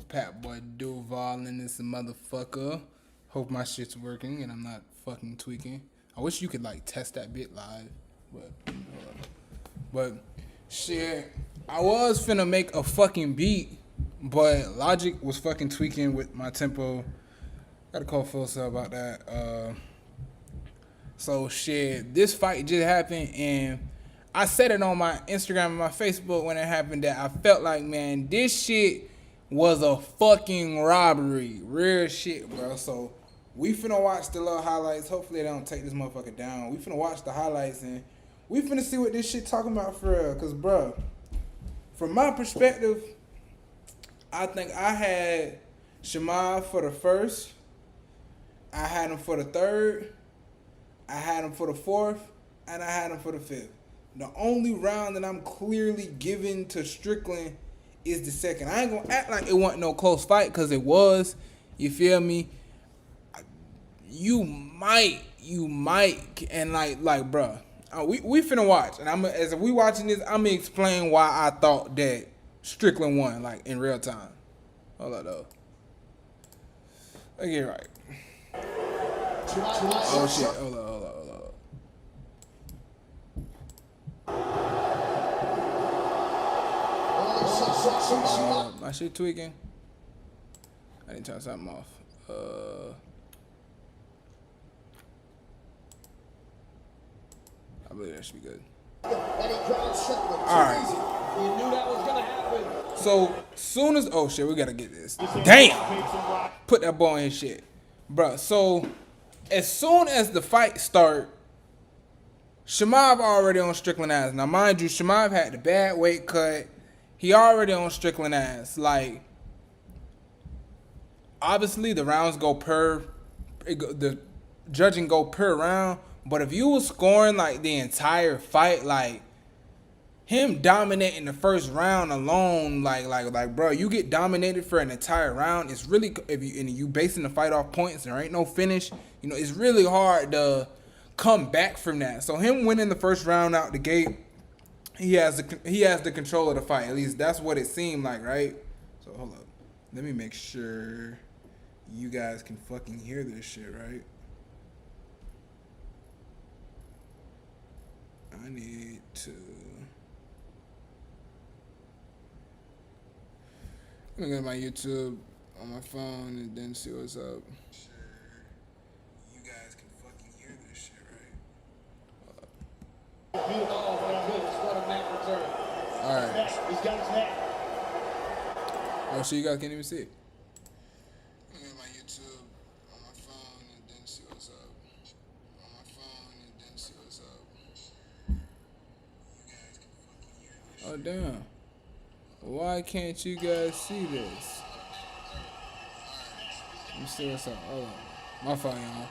Pat Boy Duval in this motherfucker. Hope my shit's working and I'm not fucking tweaking. I wish you could like test that bit live, but shit, I was finna make a fucking beat, but Logic was fucking tweaking with my tempo. Gotta call Full Cell about that. So shit, this fight just happened and I said it on my Instagram and my Facebook when it happened that I felt like, man, this shit was a fucking robbery. Real shit, bro. So we finna watch the little highlights. Hopefully they don't take this motherfucker down. We finna watch the highlights and we finna see what this shit talking about for real. Cause bro, from my perspective, I think I had Chimaev for the first. I had him for the third. I had him for the fourth. And I had him for the fifth. The only round that I'm clearly giving to Strickland is the second. I ain't gonna act like it wasn't no close fight, cause it was. You feel me? You might, and like, bruh. We finna watch, and as we watching this, I'm gonna explain why I thought that Strickland won, like in real time. Hold up, though. Let's get it right. Oh shit! Hold up. My shit tweaking. I need to turn something off. I believe that should be good. Alright. You knew that was gonna happen. So, soon as... Oh, shit, we gotta get this. Damn! Put that ball in his shit. Bruh, so... As soon as the fight start, Chimaev already on Strickland ass. Now, mind you, Chimaev had the bad weight cut. He already on Strickland ass. Like, obviously the rounds go per, the judging go per round. But if you was scoring like the entire fight, like him dominating the first round alone, like bro, you get dominated for an entire round. It's really, if you basing the fight off points, there ain't no finish. You know, it's really hard to come back from that. So him winning the first round out the gate. He has the control of the fight. At least that's what it seemed like, right? So hold up. Let me make sure you guys can fucking hear this shit, right? I need to... I'm gonna go to my YouTube on my phone and then see what's up. You guys can fucking hear this shit, right? Oh my goodness, what a neck return. Alright. He's got his neck. Oh, so you guys can't even see it. I'm gonna go to my YouTube on my phone and then see what's up. On my phone and then see what's up. You guys can fucking hear this shit. Oh, damn. Why can't you guys see this? Let me see what's up. Hold on. My fault, y'all.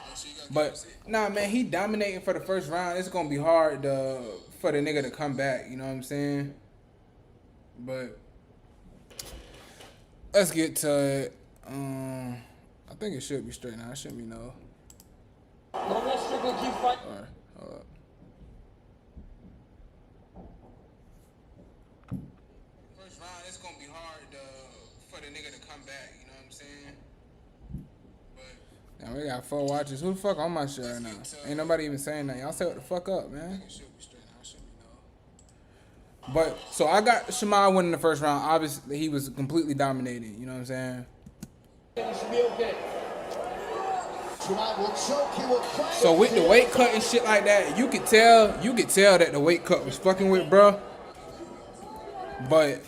But, nah, man, he dominating for the first round. It's going to be hard for the nigga to come back. You know what I'm saying? But, let's get to it. I think it should be straight now. It shouldn't be no. Don't Strickland keep fighting. All right, hold up. First round, it's going to be hard for the nigga to come back. You know what I'm saying? Now we got 4 watches. Who the fuck on my shit right now? Ain't nobody even saying that. Y'all say what the fuck up, man. But, so I got Chimaev winning the first round. Obviously, he was completely dominating. You know what I'm saying? It should be okay. So with the weight cut and shit like that, you could tell that the weight cut was fucking with, bro. But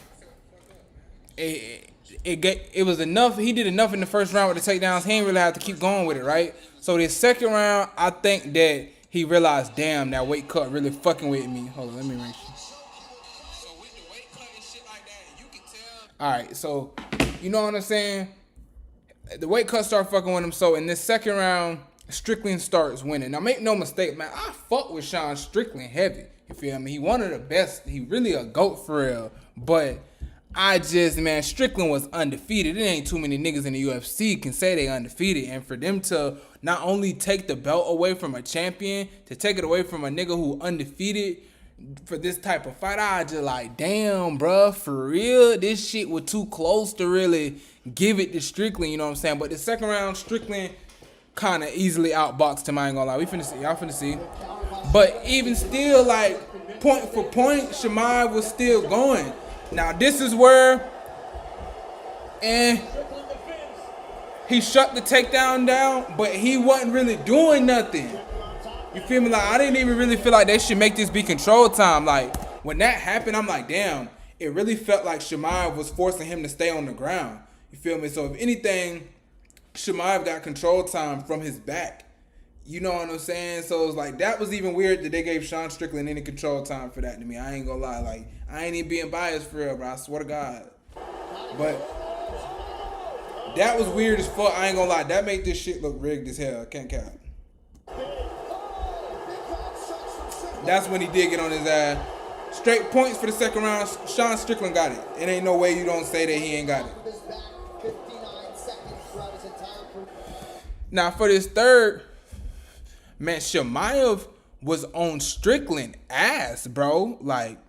it was enough. He did enough in the first round with the takedowns. He didn't really have to keep going with it, right? So this second round, I think that he realized, damn, that weight cut really fucking with me. Hold on, let me make sure. So with the weight cut and shit like that, you can tell. All right, so you know what I'm saying? The weight cut started fucking with him. So in this second round, Strickland starts winning. Now make no mistake, man. I fuck with Sean Strickland heavy. You feel me? He one of the best. He really a GOAT for real. But man, Strickland was undefeated. It ain't too many niggas in the UFC can say they undefeated. And for them to not only take the belt away from a champion, to take it away from a nigga who undefeated, for this type of fight, I just like, damn, bruh, for real, this shit was too close to really give it to Strickland, you know what I'm saying? But the second round, Strickland kind of easily outboxed him, I ain't gonna lie. We finna see, y'all finna see. But even still, like, point for point, Chimaev was still going. Now, this is where, and he shut the takedown down, but he wasn't really doing nothing. You feel me? Like, I didn't even really feel like they should make this be control time. Like, when that happened, I'm like, damn, it really felt like Chimaev was forcing him to stay on the ground. You feel me? So, if anything, Chimaev got control time from his back. You know what I'm saying? So, it was like, that was even weird that they gave Sean Strickland any control time for that to me. I ain't gonna lie. Like, I ain't even being biased for real, bro. I swear to God. But that was weird as fuck. I ain't gonna lie. That made this shit look rigged as hell. I can't cap. That's when he did get on his ass. Straight points for the second round. Sean Strickland got it. It ain't no way you don't say that he ain't got it. Now for this third, man, Chimaev was on Strickland ass, bro. Like,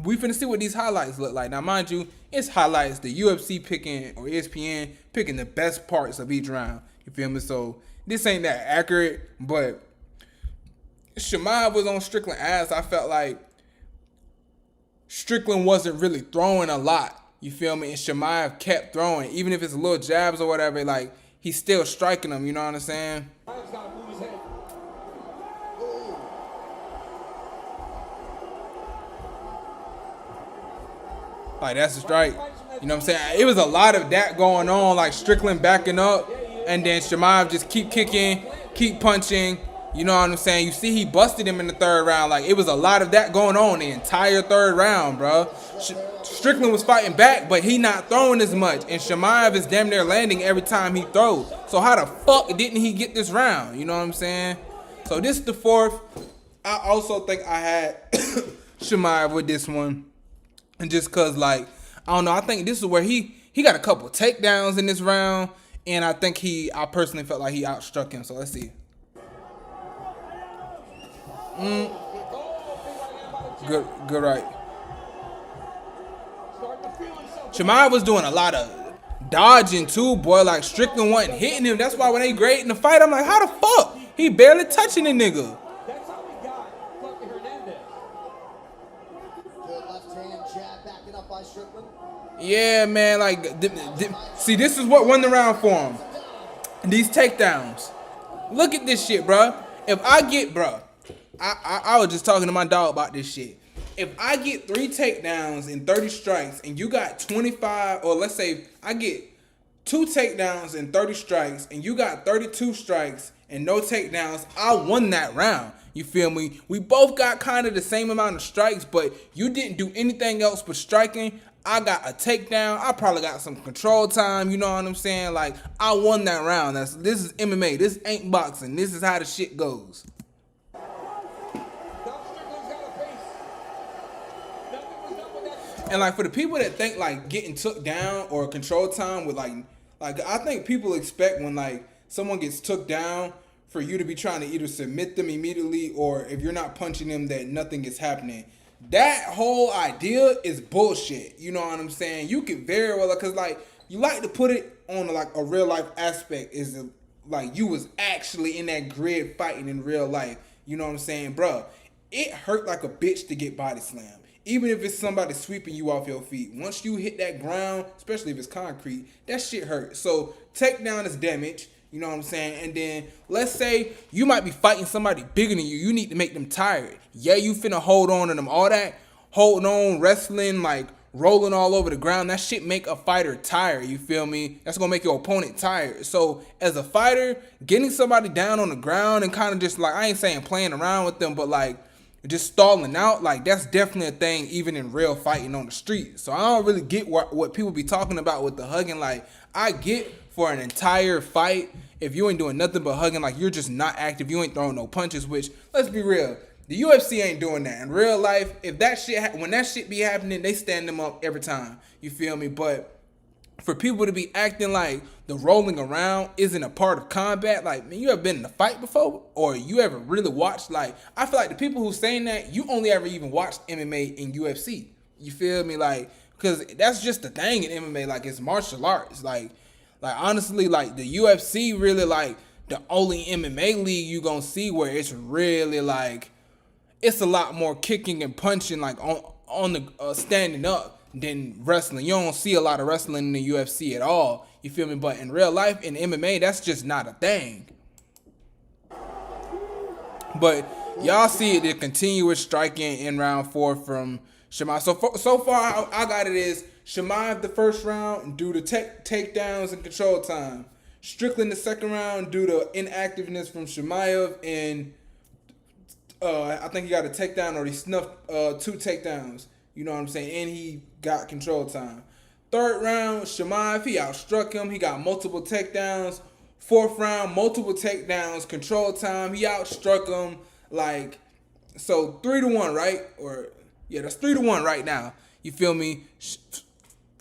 we finna see what these highlights look like. Now, mind you, it's highlights the UFC picking, or ESPN picking the best parts of each round. You feel me? So this ain't that accurate, but Chimaev was on Strickland ass. I felt like Strickland wasn't really throwing a lot. You feel me? And Chimaev kept throwing, even if it's little jabs or whatever. Like, he's still striking them. You know what I'm saying? Like, that's a strike. You know what I'm saying? It was a lot of that going on. Like, Strickland backing up, and then Chimaev just keep kicking, keep punching. You know what I'm saying? You see he busted him in the third round. Like, it was a lot of that going on the entire third round, bro. Strickland was fighting back, but he not throwing as much. And Chimaev is damn near landing every time he throws. So how the fuck didn't he get this round? You know what I'm saying? So this is the fourth. I also think I had Chimaev with this one. And just cause, like, I don't know, I think this is where he got a couple takedowns in this round. And I think I personally felt like he outstruck him. So let's see. Good right. Chimaev was doing a lot of dodging too, boy. Like, Strickland wasn't hitting him. That's why when they grading the fight, I'm like, how the fuck? He barely touching the nigga. That's how we got fucking Hernandez. Good left hand jab backing up by Strickland. Yeah, man. Like, see, this is what won the round for him. These takedowns. Look at this shit, bro. If I get, bro, I was just talking to my dog about this shit. If I get 3 takedowns and 30 strikes, and you got 25, or let's say I get 2 takedowns and 30 strikes, and you got 32 strikes and no takedowns, I won that round. You feel me? We both got kind of the same amount of strikes, but you didn't do anything else but striking. I got a takedown. I probably got some control time. You know what I'm saying? Like, I won that round. This is MMA. This ain't boxing. This is how the shit goes. And like, for the people that think like getting took down or control time with like I think people expect when like someone gets took down for you to be trying to either submit them immediately, or if you're not punching them, that nothing is happening. That whole idea is bullshit. You know what I'm saying? You can very well, because like, you like to put it on like a real life aspect, is like you was actually in that grid fighting in real life. You know what I'm saying, bro? It hurt like a bitch to get body slammed. Even if it's somebody sweeping you off your feet. Once you hit that ground, especially if it's concrete, that shit hurts. So takedown is damage. You know what I'm saying? And then let's say you might be fighting somebody bigger than you. You need to make them tired. Yeah, you finna hold on to them. All that holding on, wrestling, like rolling all over the ground, that shit make a fighter tired. You feel me? That's gonna make your opponent tired. So as a fighter, getting somebody down on the ground and kind of just like, I ain't saying playing around with them, but like just stalling out, like that's definitely a thing even in real fighting on the street. So I don't really get what people be talking about with the hugging. Like, I get for an entire fight, if you ain't doing nothing but hugging, like you're just not active, you ain't throwing no punches, which, let's be real, the UFC ain't doing that. In real life, if that shit, when that shit be happening, they stand them up every time. You feel me? But for people to be acting like the rolling around isn't a part of combat, like, man, you ever been in a fight before? Or you ever really watched, like, I feel like the people who saying that, you only ever even watched MMA and UFC. You feel me? Like, because that's just the thing in MMA, like, it's martial arts. Like honestly, like, the UFC really, like, the only MMA league you gonna see where it's really, like, it's a lot more kicking and punching, like, on the standing up than wrestling. You don't see a lot of wrestling in the UFC at all. You feel me? But in real life, in MMA, that's just not a thing. But y'all see the continuous striking in round 4 from Chimaev. So far, I got it is Chimaev the first round due to takedowns and control time. Strickland the second round due to inactiveness from Chimaev, and I think he got a takedown or he snuffed 2 takedowns. You know what I'm saying? And he got control time. Third round, Chimaev, he outstruck him. He got multiple takedowns. Fourth round, multiple takedowns, control time. He outstruck him. Like, so 3-1, right? Or, yeah, that's 3-1 right now. You feel me?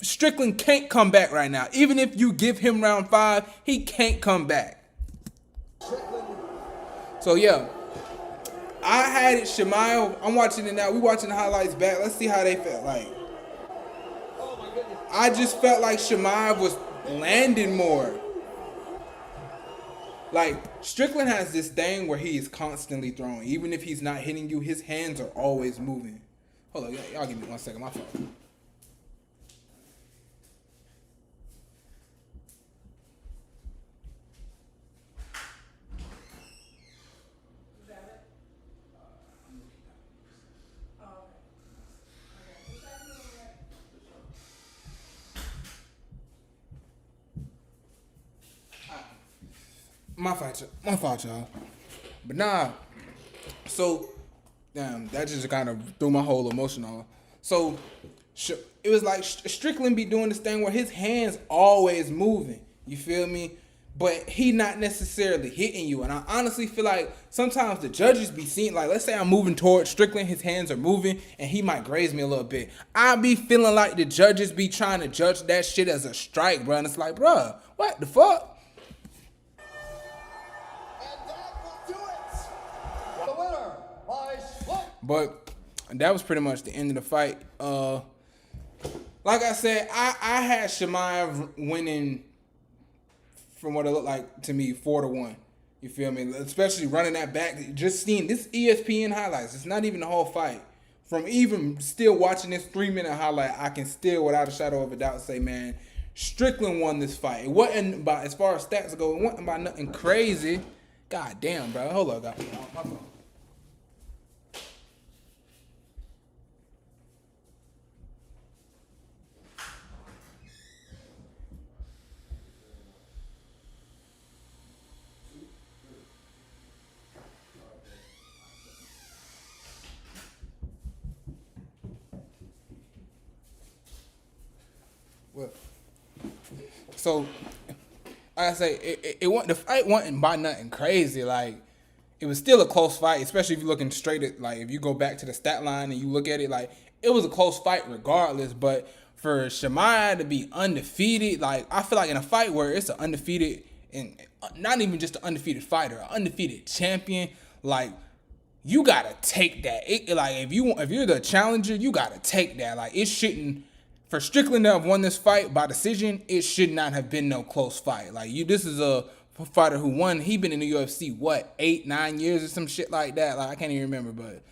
Strickland can't come back right now. Even if you give him round 5, he can't come back. So, yeah. I had it, Chimaev. I'm watching it now. We watching the highlights back. Let's see how they felt. Like, I just felt like Chimaev was landing more. Like, Strickland has this thing where he is constantly throwing. Even if he's not hitting you, his hands are always moving. Hold on, y'all give me 1 second. My fault. My fault, y'all. But nah, so, damn, that just kind of threw my whole emotion off. So, it was like Strickland be doing this thing where his hands always moving. You feel me? But he not necessarily hitting you. And I honestly feel like sometimes the judges be seeing, like, let's say I'm moving towards Strickland, his hands are moving, and he might graze me a little bit. I be feeling like the judges be trying to judge that shit as a strike, bro. And it's like, bro, what the fuck? But that was pretty much the end of the fight. Like I said, I had Chimaev winning from what it looked like to me 4-1. You feel me? Especially running that back. Just seeing this ESPN highlights. It's not even the whole fight. From even still watching this 3-minute highlight, I can still, without a shadow of a doubt, say, man, Strickland won this fight. It wasn't by, as far as stats go, it wasn't by nothing crazy. God damn, bro. Hold up, guys. My phone. So, I say the fight wasn't by nothing crazy. Like, it was still a close fight, especially if you're looking straight at, like, if you go back to the stat line and you look at it, like, it was a close fight regardless. But for Chimaev to be undefeated, like, I feel like in a fight where it's an undefeated, and not even just an undefeated fighter, an undefeated champion, like, you gotta take that. Like, if you're the challenger, you gotta take that. Like, it shouldn't. For Strickland to have won this fight by decision, it should not have been no close fight. Like, this is a fighter who won. He been in the UFC, 8-9 years or some shit like that. Like, I can't even remember, but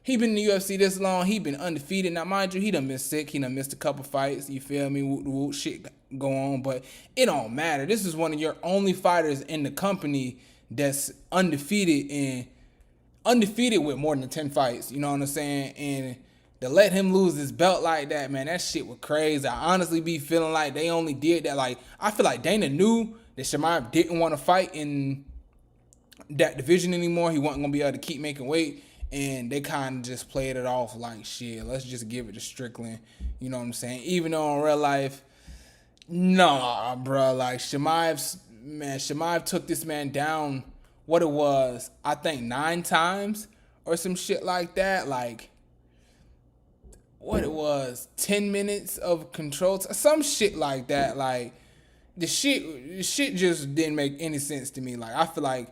he been in the UFC this long. He been undefeated. Now, mind you, he done been sick. He done missed a couple fights. You feel me? Shit go on, but it don't matter. This is one of your only fighters in the company that's undefeated with more than 10 fights. You know what I'm saying? And to let him lose his belt like that, man, that shit was crazy. I honestly be feeling like they only did that. Like, I feel like Dana knew that Chimaev didn't want to fight in that division anymore. He wasn't going to be able to keep making weight. And they kind of just played it off like, shit, let's just give it to Strickland. You know what I'm saying? Even though in real life, nah, bro. Like, Chimaev took this man down, what it was, I think 9 times or some shit like that. Like, what it was, 10 minutes of control, some shit like that. Like the shit just didn't make any sense to me. Like I feel like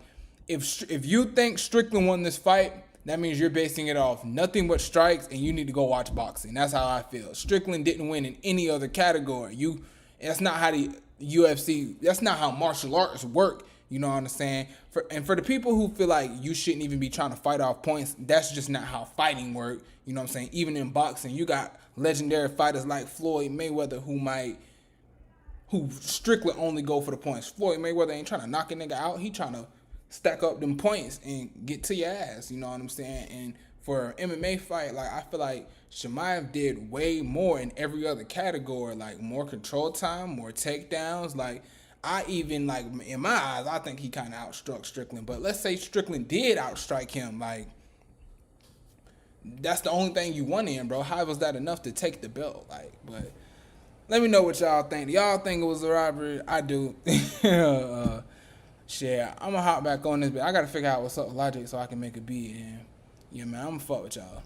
if you think Strickland won this fight, that means you're basing it off nothing but strikes, and you need to go watch boxing. That's how I feel. Strickland didn't win in any other category. That's not how the UFC. That's not how martial arts work. You know what I'm saying? For the people who feel like you shouldn't even be trying to fight off points, that's just not how fighting work. You know what I'm saying? Even in boxing, you got legendary fighters like Floyd Mayweather who strictly only go for the points. Floyd Mayweather ain't trying to knock a nigga out. He trying to stack up them points and get to your ass. You know what I'm saying? And for an MMA fight, like I feel like Chimaev did way more in every other category, like more control time, more takedowns. Like I even like in my eyes, I think he kind of outstruck Strickland. But let's say Strickland did outstrike him, like that's the only thing you won in, bro. How was that enough to take the belt? Like, but let me know what y'all think. Do y'all think it was a robbery? I do. Shit, I'm gonna hop back on this, but I gotta figure out what's up with Logic so I can make a beat. And yeah, man, I'm gonna fuck with y'all.